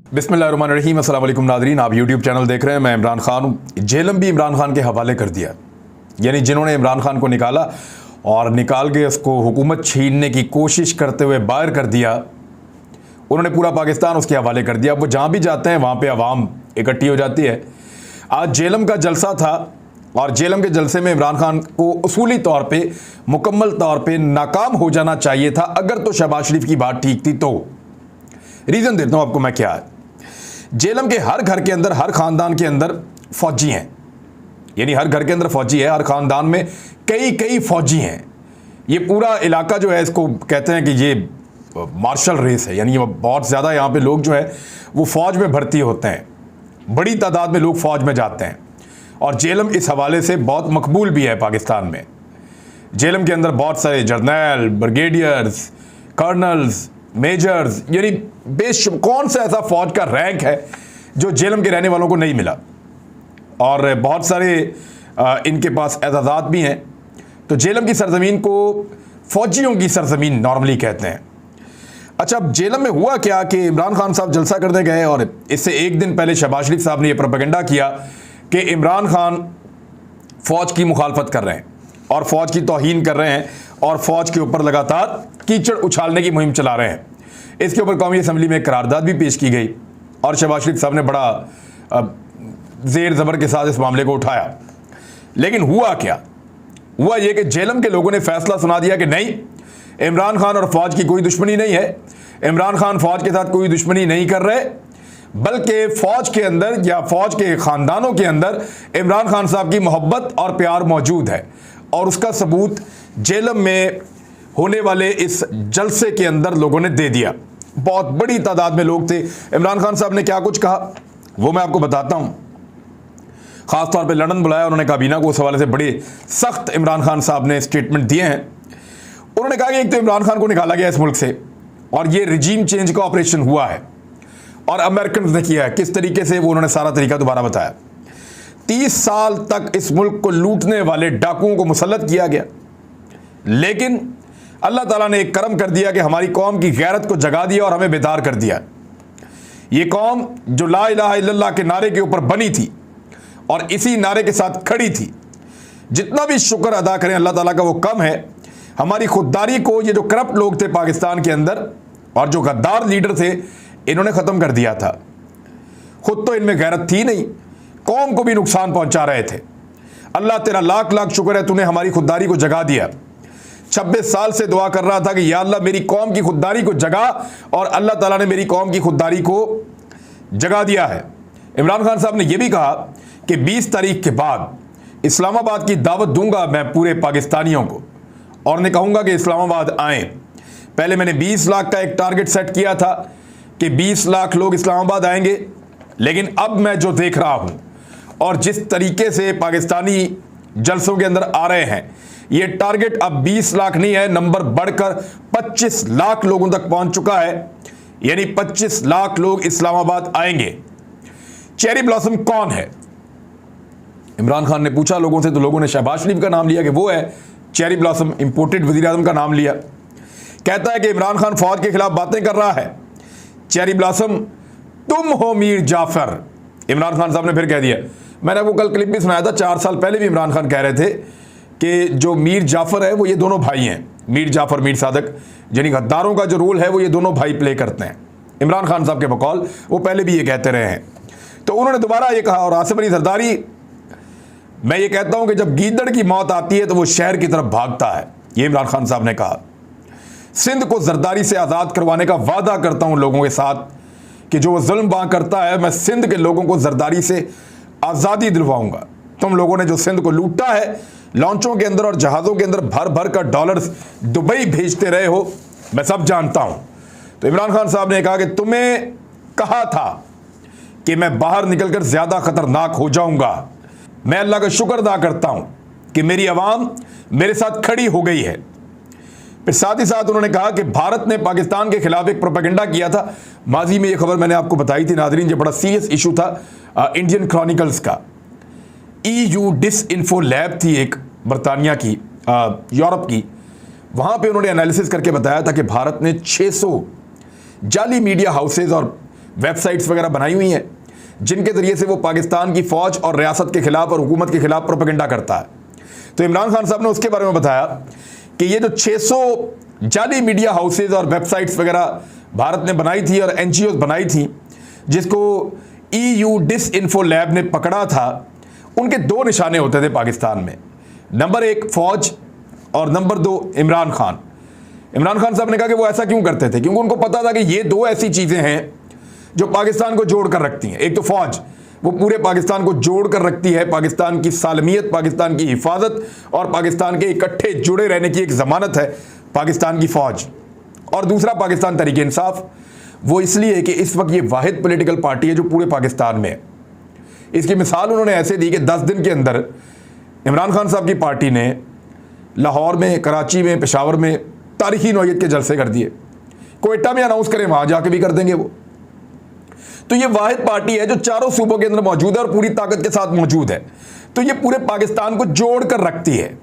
बिस्मिल्लाहिर्रहमानिर्रहीम। अस्सलाम वालेकुम नादरीन, आप यूट्यूब चैनल देख रहे हैं। मैं इमरान खान हूँ। जेलम भी इमरान खान के हवाले कर दिया, यानी जिन्होंने इमरान खान को निकाला और निकाल के उसको हुकूमत छीनने की कोशिश करते हुए बाहर कर दिया, उन्होंने पूरा पाकिस्तान उसके हवाले कर दिया। वो जहाँ भी जाते हैं वहाँ पे अवाम इकट्ठी हो जाती है। आज जेलम का जलसा था और जेलम के जलसे में इमरान खान को उसूली तौर पे मुकम्मल तौर पे नाकाम हो जाना चाहिए था, अगर तो शहबाज शरीफ की बात ठीक थी तो। रीज़न देता हूँ आपको मैं क्या है। जेलम के हर घर के अंदर, हर ख़ानदान के अंदर फ़ौजी हैं, यानी हर घर के अंदर फ़ौजी है, हर ख़ानदान में कई कई फ़ौजी हैं। ये पूरा इलाका जो है, इसको कहते हैं कि ये मार्शल रेस है, यानी बहुत ज़्यादा यहाँ पे लोग जो है वो फ़ौज में भर्ती होते हैं, बड़ी तादाद में लोग फ़ौज में जाते हैं। और जेलम इस हवाले से बहुत मकबूल भी है पाकिस्तान में। जेलम के अंदर बहुत सारे जर्नैल, ब्रिगेडियर्स, कर्नल्स, मेजर्स, यानी कौन सा ऐसा फ़ौज का रैंक है जो जेलम के रहने वालों को नहीं मिला। और बहुत सारे इनके पास एजाज़ात भी हैं। तो जेलम की सरजमीन को फ़ौजियों की सरजमीन नॉर्मली कहते हैं। अच्छा, अब जेलम में हुआ क्या कि इमरान खान साहब जलसा करने गए और इससे एक दिन पहले शहबाज शरीफ साहब ने यह प्रोपेगेंडा किया कि इमरान खान फ़ौज की मुखालफत कर रहे हैं और फ़ौज की तौहीन कर रहे हैं और फ़ौज के ऊपर लगातार कीचड़ उछालने की मुहिम चला रहे हैं। इसके ऊपर कौमी असम्बली में एक करारदाद भी पेश की गई और शहबाज शरीफ साहब ने बड़ा ज़ेर ज़बर के साथ इस मामले को उठाया। लेकिन हुआ क्या? हुआ ये कि जेलम के लोगों ने फैसला सुना दिया कि नहीं, इमरान खान और फ़ौज की कोई दुश्मनी नहीं है, इमरान खान फ़ौज के साथ कोई दुश्मनी नहीं कर रहे, बल्कि फ़ौज के अंदर या फ़ौज के ख़ानदानों के अंदर इमरान खान साहब की मोहब्बत और प्यार मौजूद है। और उसका सबूत जेलम में होने वाले इस जलसे के अंदर लोगों ने दे दिया। बहुत बड़ी तादाद में लोग थे। इमरान खान साहब ने क्या कुछ कहा वो मैं आपको बताता हूँ। ख़ास तौर पे लंदन बुलाया उन्होंने काबीना को, उस हवाले से बड़े सख्त इमरान खान साहब ने स्टेटमेंट दिए हैं। उन्होंने कहा कि एक तो इमरान खान को निकाला गया इस मुल्क से और ये रिजीम चेंज का ऑपरेशन हुआ है और अमेरिकन ने किया है। किस तरीके से, वो उन्होंने सारा तरीका दोबारा बताया। 30 साल तक इस मुल्क को लूटने वाले डाकुओं को मुसल्लत किया गया, लेकिन अल्लाह ताला ने एक करम कर दिया कि हमारी कौम की गैरत को जगा दिया और हमें बेदार कर दिया। ये कौम जो ला इलाहा इल्लल्लाह के नारे के ऊपर बनी थी और इसी नारे के साथ खड़ी थी, जितना भी शुक्र अदा करें अल्लाह ताला का वो कम है। हमारी खुददारी को ये जो करप्ट लोग थे पाकिस्तान के अंदर और जो गद्दार लीडर थे, इन्होंने ख़त्म कर दिया था। खुद तो इनमें गैरत थी नहीं, कौम को भी नुकसान पहुंचा रहे थे। अल्लाह तेरा लाख लाख शुक्र है, तूने हमारी खुददारी को जगा दिया। 26 साल से दुआ कर रहा था कि या अल्लाह मेरी कौम की खुददारी को जगा, और अल्लाह ताला ने मेरी कौम की खुददारी को जगा दिया है। इमरान खान साहब ने यह भी कहा कि 20 तारीख के बाद इस्लामाबाद की दावत दूंगा मैं पूरे पाकिस्तानियों को, और ने कहूँगा कि इस्लामाबाद आएँ। पहले मैंने 20 लाख का एक टारगेट सेट किया था कि 20 लाख लोग इस्लामाबाद आएंगे, लेकिन अब मैं जो देख रहा हूँ और जिस तरीके से पाकिस्तानी जलसों के अंदर आ रहे हैं, ये टारगेट अब 20 लाख नहीं है, नंबर बढ़कर 25 लाख लोगों तक पहुंच चुका है। यानी 25 लाख लोग इस्लामाबाद आएंगे। चेरी ब्लॉसम कौन है? इमरान खान ने पूछा लोगों से, तो लोगों ने शहबाज शरीफ का नाम लिया कि वो है चेरी ब्लॉसम। इंपोर्टेड वज़ीर आज़म का नाम लिया। कहता है कि इमरान खान फौज के खिलाफ बातें कर रहा है। चेरी ब्लॉसम तुम हो मीर जाफर। इमरान खान साहब ने फिर कह दिया, मैंने वो कल क्लिप भी सुनाया था, 4 साल पहले भी इमरान खान कह रहे थे कि जो मीर जाफ़र है वो ये दोनों भाई हैं, मीर जाफ़र, मीर सादक, यानी गद्दारों का जो रोल है वो ये दोनों भाई प्ले करते हैं। इमरान खान साहब के बकौल वो पहले भी ये कहते रहे हैं। तो उन्होंने दोबारा ये कहा। और आसिफ अली जरदारी, मैं ये कहता हूँ कि जब गीदड़ की मौत आती है तो वो शहर की तरफ भागता है, ये इमरान खान साहब ने कहा। सिंध को जरदारी से आज़ाद करवाने का वादा करता हूँ लोगों के साथ कि जो वो जुल्म वहाँ करता है, मैं सिंध के लोगों को जरदारी से आज़ादी दिलवाऊंगा। तुम लोगों ने जो सिंध को लूटा है, लॉन्चों के अंदर और जहाज़ों के अंदर भर भर कर डॉलर्स दुबई भेजते रहे हो, मैं सब जानता हूँ। तो इमरान खान साहब ने कहा कि तुम्हें कहा था कि मैं बाहर निकलकर ज़्यादा ख़तरनाक हो जाऊँगा। मैं अल्लाह का शुक्र अदा करता हूँ कि मेरी आवाम मेरे साथ खड़ी हो गई है। फिर साथ ही साथ उन्होंने कहा कि भारत ने पाकिस्तान के खिलाफ एक प्रोपेगेंडा किया था। माजी में ये खबर मैंने आपको बताई थी नादरीन, जो बड़ा सीरियस इशू था इंडियन क्रॉनिकल्स का। EU डिसइंफो लैब थी एक बरतानिया की, यूरोप की, वहाँ पे उन्होंने एनालिसिस करके बताया था कि भारत ने 600 जाली मीडिया हाउसेज और वेबसाइट्स वगैरह बनाई हुई हैं जिनके ज़रिए से वो पाकिस्तान की फ़ौज और रियासत के ख़िलाफ़ और हुकूमत के ख़िलाफ़ प्रोपेगेंडा करता है। तो इमरान खान साहब ने उसके बारे में बताया कि ये जो 600 जाली मीडिया हाउसेज और वेबसाइट्स वगैरह भारत ने बनाई थी और NGOs बनाई थी, जिसको EU डिसइन्फो लैब ने पकड़ा था, उनके 2 निशाने होते थे पाकिस्तान में। नंबर 1 फ़ौज और नंबर 2 इमरान खान। इमरान खान साहब ने कहा कि वो ऐसा क्यों करते थे, क्योंकि उनको पता था कि ये 2 ऐसी चीज़ें हैं जो पाकिस्तान को जोड़ कर रखती हैं। एक तो फ़ौज, वो पूरे पाकिस्तान को जोड़ कर रखती है, पाकिस्तान की सालमियत, पाकिस्तान की हिफाजत और पाकिस्तान के इकट्ठे जुड़े रहने की एक ज़मानत है पाकिस्तान की फ़ौज। और दूसरा पाकिस्तान तहरीक इंसाफ, वो इसलिए कि इस वक्त ये वाहिद पॉलिटिकल पार्टी है जो पूरे पाकिस्तान में है। इसकी मिसाल उन्होंने ऐसे दी कि 10 दिन के अंदर इमरान खान साहब की पार्टी ने लाहौर में, कराची में, पेशावर में तारीखी नौयत के जलसे कर दिए। कोयटा में अनाउंस करें, वहाँ जाके भी कर देंगे वो। तो ये वाहिद पार्टी है जो चारों सूबों के अंदर मौजूद है और पूरी ताकत के साथ मौजूद है। तो ये पूरे पाकिस्तान को जोड़ कर रखती है।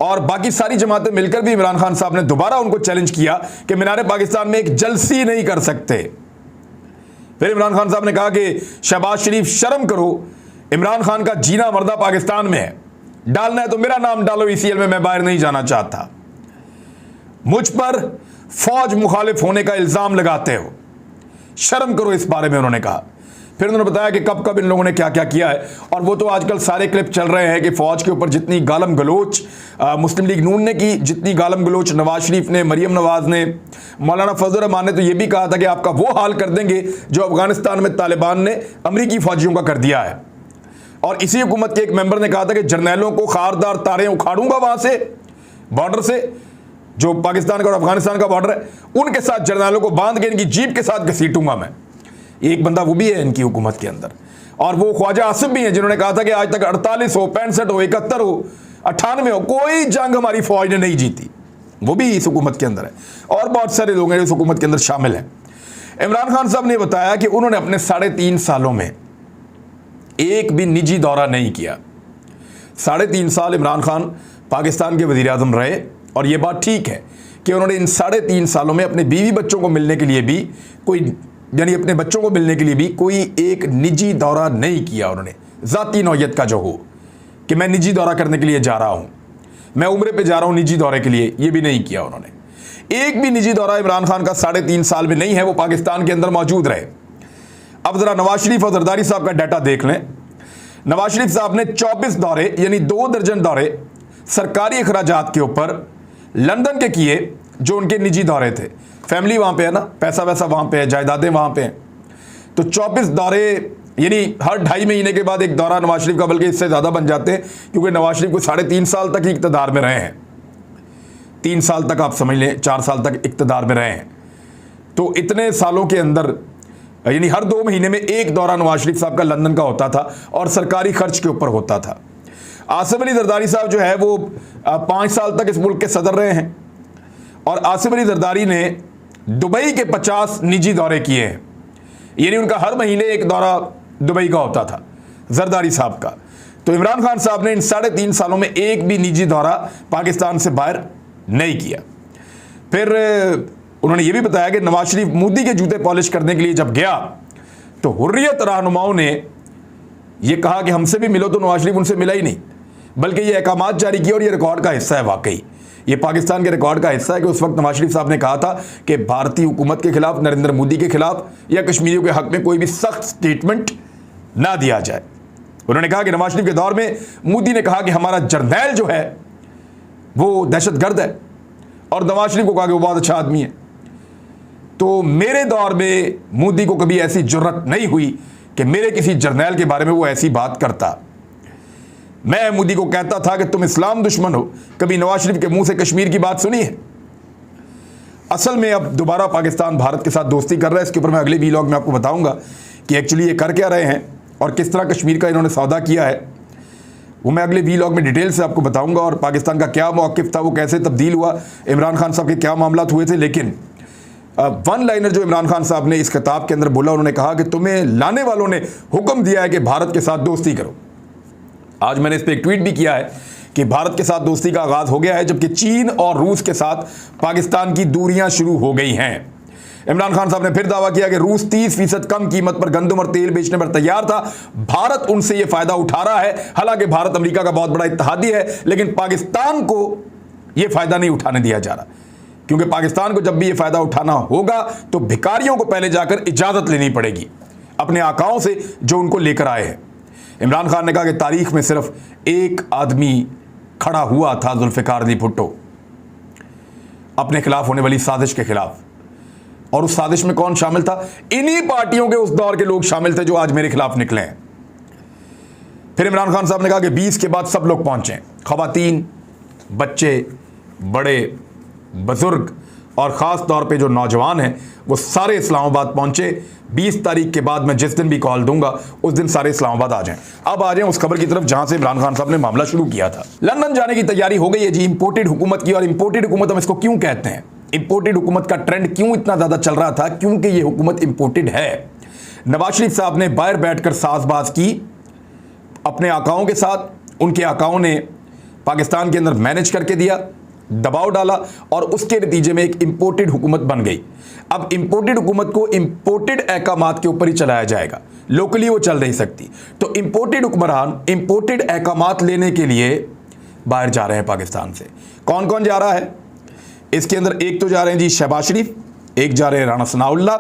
और बाकी सारी जमातें मिलकर भी इमरान खान साहब ने दोबारा उनको चैलेंज किया कि मीनार पाकिस्तान में एक जलसी नहीं कर सकते। फिर इमरान खान साहब ने कहा कि शहबाज शरीफ शर्म करो, इमरान खान का जीना मरना पाकिस्तान में है, डालना है तो मेरा नाम डालो ECL में, मैं बाहर नहीं जाना चाहता। मुझ पर फौज मुखालिफ होने का इल्ज़ाम लगाते हो, शर्म करो, इस बारे में उन्होंने कहा। फिर उन्होंने बताया कि कब कब इन लोगों ने क्या क्या किया है। और वो तो आजकल सारे क्लिप चल रहे हैं कि फ़ौज के ऊपर जितनी गालम गलोच मुस्लिम लीग नून ने की, जितनी गालम गलोच नवाज शरीफ ने, मरीम नवाज ने, मौलाना फजल रहमान ने तो ये भी कहा था कि आपका वो हाल कर देंगे जो अफगानिस्तान में तालिबान ने अमरीकी फ़ौजियों का कर दिया है। और इसी हुकूमत के एक मेंबर ने कहा था कि जर्नैलों को खारदार तारें उखाड़ूंगा वहाँ से, बॉर्डर से, जो पाकिस्तान का और अफगानिस्तान का बॉर्डर है, उनके साथ जर्नैलों को बांध के इनकी जीप के साथ घसीटूंगा मैं। एक बंदा वो भी है इनकी हुकूमत के अंदर। और वो ख्वाजा आसिफ भी हैं जिन्होंने कहा था कि आज तक 48 हो, 65 हो, 71 हो, 98 हो, कोई जंग हमारी फौज ने नहीं जीती। वो भी इस हुकूमत के अंदर है। और बहुत सारे लोग हैं इस हुकूमत के अंदर शामिल हैं। इमरान खान साहब ने बताया कि उन्होंने अपने 3.5 सालों में एक भी निजी दौरा नहीं किया। 3.5 साल इमरान खान पाकिस्तान के वज़ीर आज़म रहे। और ये बात ठीक है कि उन्होंने इन 3.5 सालों में अपने बीवी बच्चों को मिलने के लिए भी कोई, यानी अपने बच्चों को मिलने के लिए भी कोई एक निजी दौरा नहीं किया। उन्होंने ज़ाती नौयत का जो हो कि मैं निजी दौरा करने के लिए जा रहा हूँ, मैं उम्रे पे जा रहा हूँ निजी दौरे के लिए, ये भी नहीं किया उन्होंने। एक भी निजी दौरा इमरान खान का 3.5 साल में नहीं है, वो पाकिस्तान के अंदर मौजूद रहे। अब ज़रा नवाज शरीफ और जरदारी साहब का डाटा देख लें। नवाज शरीफ साहब ने 24 दौरे, यानी 2 दर्जन दौरे सरकारी अखराजात के ऊपर लंदन के किए, जो उनके निजी दौरे थे। फैमिली वहाँ पे है ना, पैसा वैसा वहाँ पे है, जायदादें वहाँ पे हैं। तो 24 दौरे, यानी हर 2.5 महीने के बाद एक दौरा नवाज शरीफ का, बल्कि इससे ज़्यादा बन जाते हैं, क्योंकि नवाज शरीफ को 3.5 साल तक ही इक़्तिदार में रहे हैं। 3 साल तक आप समझ लें, 4 साल तक इक़्तिदार में रहे हैं। तो इतने सालों के अंदर यानी हर 2 महीने में एक दौरा नवाज शरीफ साहब का लंदन का होता था और सरकारी खर्च के ऊपर होता था। आसिफ अली जरदारी साहब जो है वो 5 साल तक इस मुल्क के सदर रहे हैं और आसिफ अली जरदारी ने दुबई के 50 निजी दौरे किए हैं। यानी उनका हर महीने एक दौरा दुबई का होता था जरदारी साहब का। तो इमरान खान साहब ने इन 3.5 सालों में एक भी निजी दौरा पाकिस्तान से बाहर नहीं किया। फिर उन्होंने ये भी बताया कि नवाज शरीफ मोदी के जूते पॉलिश करने के लिए जब गया तो हुर्रियत रहनुमाओं ने ये कहा कि हमसे भी मिलो, तो नवाज शरीफ उनसे मिला ही नहीं, बल्कि ये अहकामात जारी किए। और ये रिकॉर्ड का हिस्सा है, वाकई ये पाकिस्तान के रिकॉर्ड का हिस्सा है कि उस वक्त नवाज शरीफ साहब ने कहा था कि भारतीय हुकूमत के खिलाफ, नरेंद्र मोदी के खिलाफ या कश्मीरियों के हक में कोई भी सख्त स्टेटमेंट ना दिया जाए। उन्होंने कहा कि नवाज शरीफ के दौर में मोदी ने कहा कि हमारा जर्नैल जो है वो दहशतगर्द है, और नवाज शरीफ को कहा कि वो बहुत अच्छा आदमी है। तो मेरे दौर में मोदी को कभी ऐसी जुर्रत नहीं हुई कि मेरे किसी जर्नैल के बारे में वो ऐसी बात करता। मैं मोदी को कहता था कि तुम इस्लाम दुश्मन हो। कभी नवाज शरीफ के मुंह से कश्मीर की बात सुनी है? असल में अब दोबारा पाकिस्तान भारत के साथ दोस्ती कर रहा है। इसके ऊपर मैं अगले व्लॉग में आपको बताऊंगा कि एक्चुअली ये कर क्या रहे हैं और किस तरह कश्मीर का इन्होंने सौदा किया है। वो मैं अगले व्लॉग में डिटेल से आपको बताऊंगा, और पाकिस्तान का क्या मौक़िफ़ था, वो कैसे तब्दील हुआ, इमरान खान साहब के क्या मामलात हुए थे। लेकिन वन लाइनर जो इमरान खान साहब ने इस खिताब के अंदर बोला, उन्होंने कहा कि तुम्हें लाने वालों ने हुक्म दिया है कि भारत के साथ दोस्ती करो। आज मैंने इस पर एक ट्वीट भी किया है कि भारत के साथ दोस्ती का आगाज़ हो गया है, जबकि चीन और रूस के साथ पाकिस्तान की दूरियां शुरू हो गई हैं। इमरान खान साहब ने फिर दावा किया कि रूस 30% कम कीमत पर गंदम और तेल बेचने पर तैयार था, भारत उनसे यह फायदा उठा रहा है। हालांकि भारत अमेरिका का बहुत बड़ा इत्तेहादी है, लेकिन पाकिस्तान को यह फायदा नहीं उठाने दिया जा रहा, क्योंकि पाकिस्तान को जब भी यह फायदा उठाना होगा तो भिखारियों को पहले जाकर इजाजत लेनी पड़ेगी अपने आकाओं से जो उनको लेकर आए हैं। इमरान खान ने कहा कि तारीख में सिर्फ एक आदमी खड़ा हुआ था, जुल्फिकार अली भुट्टो, अपने खिलाफ होने वाली साजिश के खिलाफ। और उस साजिश में कौन शामिल था? इन्हीं पार्टियों के उस दौर के लोग शामिल थे जो आज मेरे खिलाफ निकले हैं। फिर इमरान खान साहब ने कहा कि 20 के बाद सब लोग पहुंचे, खवातीन, बच्चे, बड़े, बुजुर्ग और ख़ास तौर पे जो नौजवान हैं वो सारे इस्लामाबाद पहुंचे। 20 तारीख के बाद मैं जिस दिन भी कॉल दूंगा उस दिन सारे इस्लामाबाद आ जाएं। अब आ जाएं उस खबर की तरफ जहां से इमरान खान साहब ने मामला शुरू किया था। लंदन जाने की तैयारी हो गई है जी इंपोर्टेड हुकूमत की। और इंपोर्टेड हुकूमत हम इसको क्यों कहते हैं, इंपोर्टेड हुकूमत का ट्रेंड क्यों इतना ज़्यादा चल रहा था? क्योंकि ये हुकूमत इंपोर्टेड है। नवाज शरीफ साहब ने बाहर बैठकर साजबाज की अपने आकाओं के साथ, उनके आकाओं ने पाकिस्तान के अंदर मैनेज करके दिया, दबाव डाला और उसके नतीजे में एक इंपोर्टेड हुकूमत बन गई। अब इंपोर्टेड हुकूमत को इंपोर्टेड अहकामात के ऊपर ही चलाया जाएगा, लोकली वो चल नहीं सकती। तो इंपोर्टेड हुक्मरान इंपोर्टेड अहकामात लेने के लिए बाहर जा रहे हैं पाकिस्तान से। कौन कौन जा रहा है इसके अंदर? एक तो जा रहे हैं जी शहबाज शरीफ, एक जा रहे हैं राना सनाउल्लाह,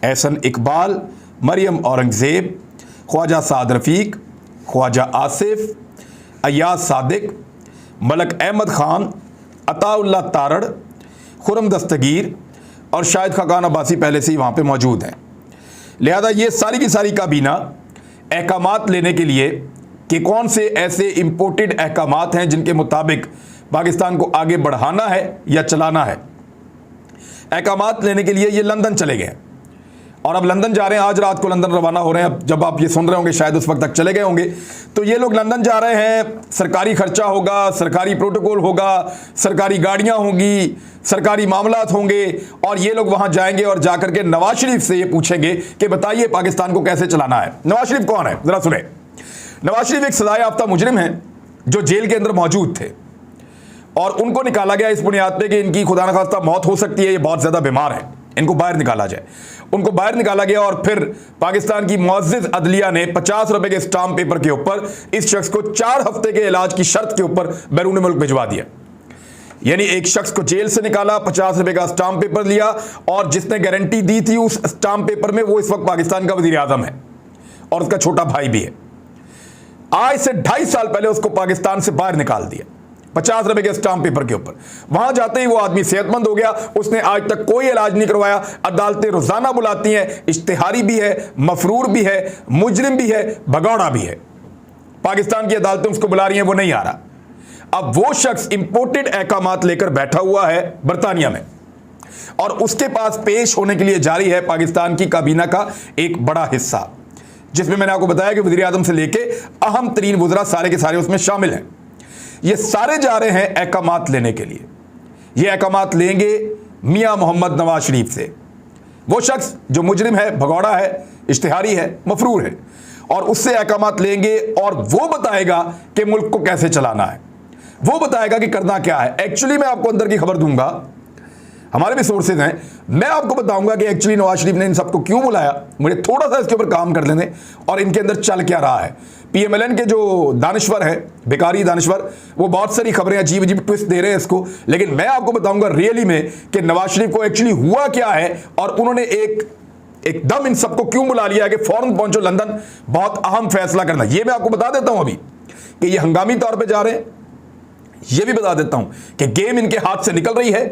एहसन इकबाल, मरियम औरंगजेब, ख्वाजा साद रफ़ीक, ख्वाजा आसिफ, अयाज सादिक, मलक अहमद खान, अताउल्लाह तारड़, खुरम दस्तगीर और शाहिद खाकान अब्बासी पहले से ही वहाँ पे मौजूद हैं। लिहाजा ये सारी की सारी काबीना अहकामात लेने के लिए कि कौन से ऐसे इंपोर्टेड अहकामात हैं जिनके मुताबिक पाकिस्तान को आगे बढ़ाना है या चलाना है, अहकामात लेने के लिए ये लंदन चले गए। और अब लंदन जा रहे हैं, आज रात को लंदन रवाना हो रहे हैं। अब जब आप ये सुन रहे होंगे शायद उस वक्त तक चले गए होंगे। तो ये लोग लंदन जा रहे हैं, सरकारी खर्चा होगा, सरकारी प्रोटोकॉल होगा, सरकारी गाड़ियां होंगी, सरकारी मामलात होंगे और ये लोग वहां जाएंगे और जाकर के नवाज शरीफ से ये पूछेंगे कि बताइए पाकिस्तान को कैसे चलाना है। नवाज शरीफ कौन है जरा सुने। नवाज शरीफ एक सजा याफ्ता मुजरिम है जो जेल के अंदर मौजूद थे और उनको निकाला गया इस बुनियाद पे कि इनकी खुदा न खास्ता मौत हो सकती है, ये बहुत ज़्यादा बीमार है, इनको बाहर निकाला जाए। उनको बाहर निकाला गया और फिर पाकिस्तान की मुअज़्ज़िज़ अदलिया ने 50 रुपए के स्टाम्प पेपर के ऊपर इस शख्स को 4 हफ्ते के इलाज की शर्त के ऊपर बैरून मुल्क भिजवा दिया। यानी एक शख्स को जेल से निकाला, 50 रुपए का स्टाम्प पेपर लिया और जिसने गारंटी दी थी उस स्टाम्प पेपर में वो इस वक्त पाकिस्तान का वज़ीर आज़म है और उसका छोटा भाई भी है। आज से 2.5 साल पहले उसको पाकिस्तान से बाहर निकाल दिया 50 रुपए के स्टाम्प पेपर के ऊपर। वहां जाते ही वो आदमी सेहतमंद हो गया, उसने आज तक कोई इलाज नहीं करवाया। अदालतें रोजाना बुलाती हैं, इश्तिहारी भी है, मफरूर भी है, मुजरिम भी है, भगौड़ा भी है। पाकिस्तान की अदालतें उसको बुला रही हैं, वो नहीं आ रहा। अब वो शख्स इंपोर्टेड अहकामात लेकर बैठा हुआ है बरतानिया में और उसके पास पेश होने के लिए जारी है पाकिस्तान की काबीना का एक बड़ा हिस्सा, जिसमें मैंने आपको बताया कि वज़ीर आज़म से लेके अहम तरीन वज़रा सारे के सारे उसमें शामिल हैं। ये सारे जा रहे हैं अहकामात लेने के लिए। ये अहकामात लेंगे मियां मोहम्मद नवाज शरीफ से, वो शख्स जो मुजरिम है, भगौड़ा है, इश्तिहारी है, मफरूर है, और उससे अहकामात लेंगे और वो बताएगा कि मुल्क को कैसे चलाना है, वो बताएगा कि करना क्या है। एक्चुअली मैं आपको अंदर की खबर दूंगा, हमारे भी सोर्सेज हैं, मैं आपको बताऊंगा कि एक्चुअली नवाज शरीफ ने इन सबको क्यों बुलाया। मुझे थोड़ा सा इसके ऊपर काम कर लेने और इनके अंदर चल क्या रहा है। PMLN के जो दानिश्वर है, बेकारी दानिश्वर, वो बहुत सारी खबरें अजीब अजीब ट्विस्ट दे रहे हैं इसको, लेकिन मैं आपको बताऊंगा रियली में कि नवाज शरीफ को एक्चुअली हुआ क्या है और उन्होंने एकदम इन सबको क्यों बुला लिया कि फौरन पहुंचो लंदन, बहुत अहम फैसला करना। ये मैं आपको बता देता हूं अभी कि ये हंगामी तौर पर जा रहे हैं। ये भी बता देता हूं कि गेम इनके हाथ से निकल रही है।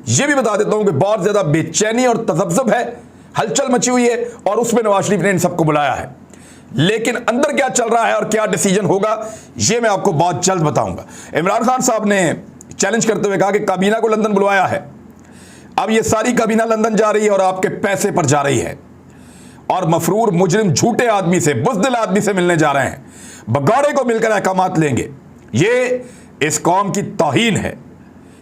ये भी बता देता हूं कि बहुत ज्यादा बेचैनी और तज़ब्ज़ुब है, हलचल मची हुई है और उसमें नवाज शरीफ ने इन सबको बुलाया है। लेकिन अंदर क्या चल रहा है और क्या डिसीजन होगा ये मैं आपको बहुत जल्द बताऊंगा। इमरान खान साहब ने चैलेंज करते हुए कहा कि काबीना को लंदन बुलवाया है, अब ये सारी काबीना लंदन जा रही है और आपके पैसे पर जा रही है और मफरूर मुजरिम झूठे आदमी से, बुज़दिल आदमी से मिलने जा रहे हैं, भगौड़े को मिलकर अहकामात लेंगे। ये इस कौम की तौहीन है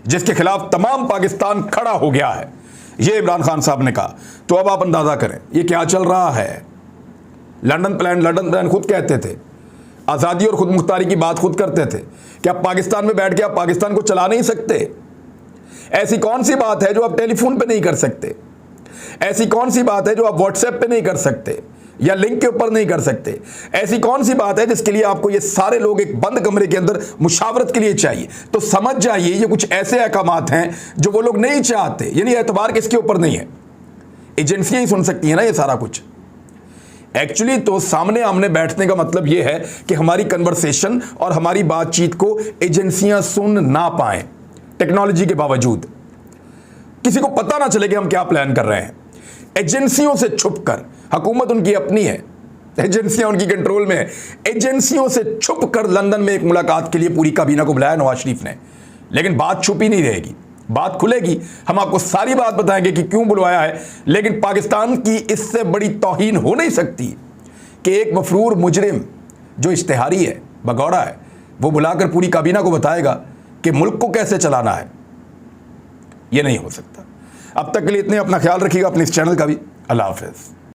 जिसके खिलाफ तमाम पाकिस्तान खड़ा हो गया है, ये इमरान खान साहब ने कहा। तो अब आप अंदाजा करें ये क्या चल रहा है। लंदन प्लान खुद कहते थे, आज़ादी और खुद मुख्तारी की बात खुद करते थे कि आप पाकिस्तान में बैठ के आप पाकिस्तान को चला नहीं सकते। ऐसी कौन सी बात है जो आप टेलीफोन पे नहीं कर सकते। ऐसी कौन सी बात है जो आप व्हाट्सएप पे नहीं कर सकते या लिंक के ऊपर नहीं कर सकते? ऐसी कौन सी बात है जिसके लिए आपको ये सारे लोग एक बंद कमरे के अंदर मुशावरत के लिए चाहिए? तो समझ जाइए ये कुछ ऐसे अहकामात हैं जो वो लोग नहीं चाहते, यानी एतबार किसके ऊपर नहीं है, एजेंसियां ही सुन सकती हैं ना ये सारा कुछ। एक्चुअली तो सामने आमने बैठने का मतलब यह है कि हमारी कन्वर्सेशन और हमारी बातचीत को एजेंसियां सुन ना पाएं, टेक्नोलॉजी के बावजूद किसी को पता ना चले कि हम क्या प्लान कर रहे हैं। एजेंसियों से छुपकर, हुकूमत उनकी अपनी है, एजेंसियां उनकी कंट्रोल में है, एजेंसियों से छुपकर लंदन में एक मुलाकात के लिए पूरी काबीना को बुलाया नवाज शरीफ ने। लेकिन बात छुपी नहीं रहेगी, बात खुलेगी, हम आपको सारी बात बताएंगे कि क्यों बुलवाया है। लेकिन पाकिस्तान की इससे बड़ी तौहीन हो नहीं सकती कि एक मफरूर मुजरिम जो इश्तिहारी है, भगौड़ा है, वो बुलाकर पूरी काबीना को बताएगा कि मुल्क को कैसे चलाना है। ये नहीं हो सकता। अब तक के लिए इतने, अपना ख्याल रखिएगा, अपने इस चैनल का भी। अल्लाह हाफ़िज़।